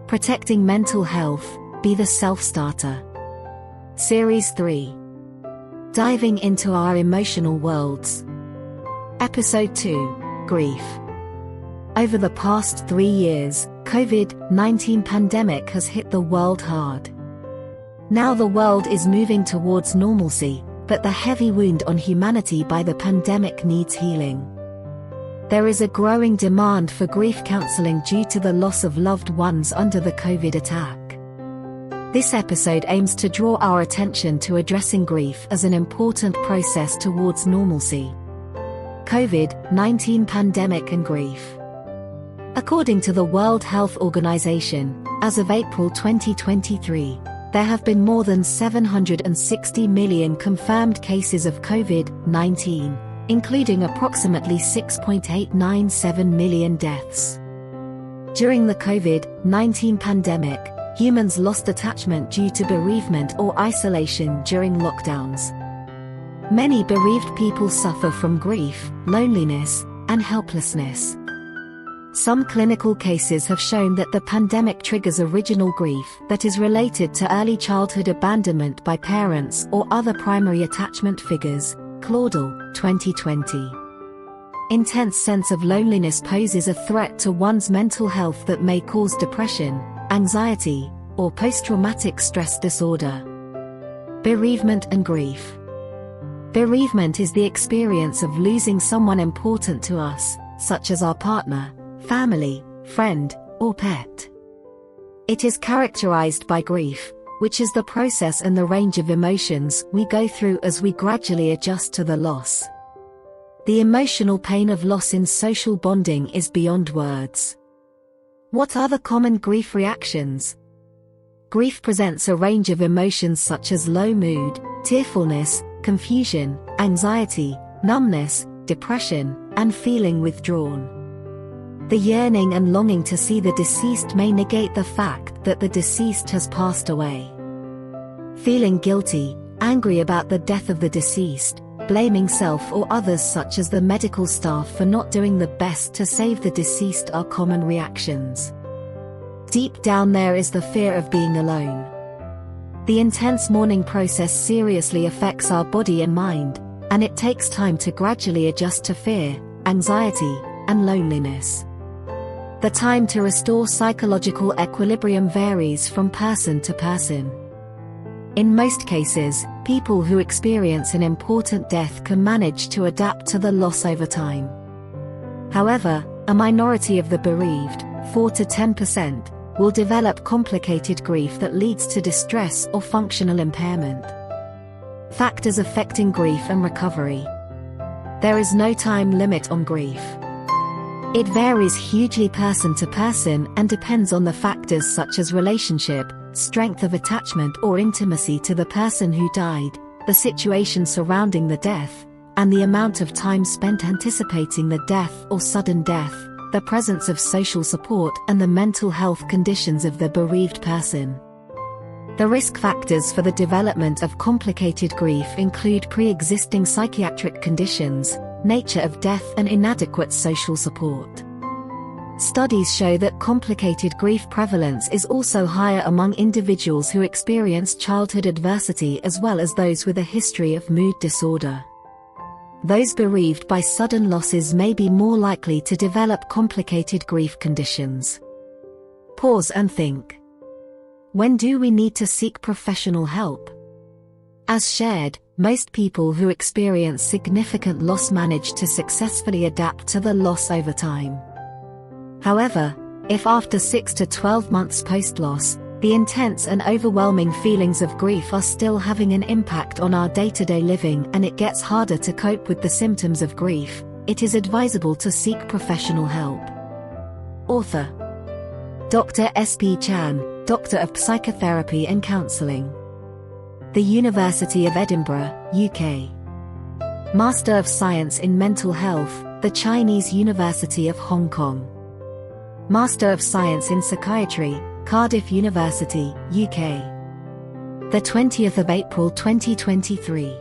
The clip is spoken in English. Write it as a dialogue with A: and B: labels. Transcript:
A: Protecting Mental Health, Be the Self-Starter. Series 3. Diving into Our Emotional Worlds. Episode 2, Grief. Over the past 3 years, COVID-19 pandemic has hit the world hard. Now the world is moving towards normalcy, but the heavy wound on humanity by the pandemic needs healing. There is a growing demand for grief counseling due to the loss of loved ones under the COVID attack. This episode aims to draw our attention to addressing grief as an important process towards normalcy. COVID-19 pandemic and grief. According to the World Health Organization, as of April 2023, there have been more than 760 million confirmed cases of COVID-19, including approximately 6.897 million deaths. During the COVID-19 pandemic, humans lost attachment due to bereavement or isolation during lockdowns. Many bereaved people suffer from grief, loneliness, and helplessness. Some clinical cases have shown that the pandemic triggers original grief that is related to early childhood abandonment by parents or other primary attachment figures. Claudel, 2020. Intense sense of loneliness poses a threat to one's mental health that may cause depression, anxiety, or post-traumatic stress disorder. Bereavement and grief. Bereavement is the experience of losing someone important to us, such as our partner, family, friend, or pet. It is characterized by grief, which is the process and the range of emotions we go through as we gradually adjust to the loss. The emotional pain of loss in social bonding is beyond words. What are the common grief reactions? Grief presents a range of emotions such as low mood, tearfulness, confusion, anxiety, numbness, depression, and feeling withdrawn. The yearning and longing to see the deceased may negate the fact that the deceased has passed away. Feeling guilty, angry about the death of the deceased, blaming self or others such as the medical staff for not doing the best to save the deceased are common reactions. Deep down there is the fear of being alone. The intense mourning process seriously affects our body and mind, and it takes time to gradually adjust to fear, anxiety, and loneliness. The time to restore psychological equilibrium varies from person to person. In most cases, people who experience an important death can manage to adapt to the loss over time. However, a minority of the bereaved, 4 to 10%, will develop complicated grief that leads to distress or functional impairment. Factors affecting grief and recovery. There is no time limit on grief. It varies hugely person to person and depends on the factors such as relationship, strength of attachment or intimacy to the person who died, the situation surrounding the death, and the amount of time spent anticipating the death or sudden death, the presence of social support and the mental health conditions of the bereaved person. The risk factors for the development of complicated grief include pre-existing psychiatric conditions, nature of death and inadequate social support. Studies show that complicated grief prevalence is also higher among individuals who experience childhood adversity as well as those with a history of mood disorder. Those bereaved by sudden losses may be more likely to develop complicated grief conditions. Pause and think. When do we need to seek professional help? As shared, most people who experience significant loss manage to successfully adapt to the loss over time. However, if after 6 to 12 months post-loss, the intense and overwhelming feelings of grief are still having an impact on our day-to-day living and it gets harder to cope with the symptoms of grief, it is advisable to seek professional help. Author: Dr. S.P. Chan, Doctor of Psychotherapy and Counselling. The University of Edinburgh, UK. Master of Science in Mental Health, the Chinese University of Hong Kong. Master of Science in Psychiatry, Cardiff University, UK. The 20th of April 2023.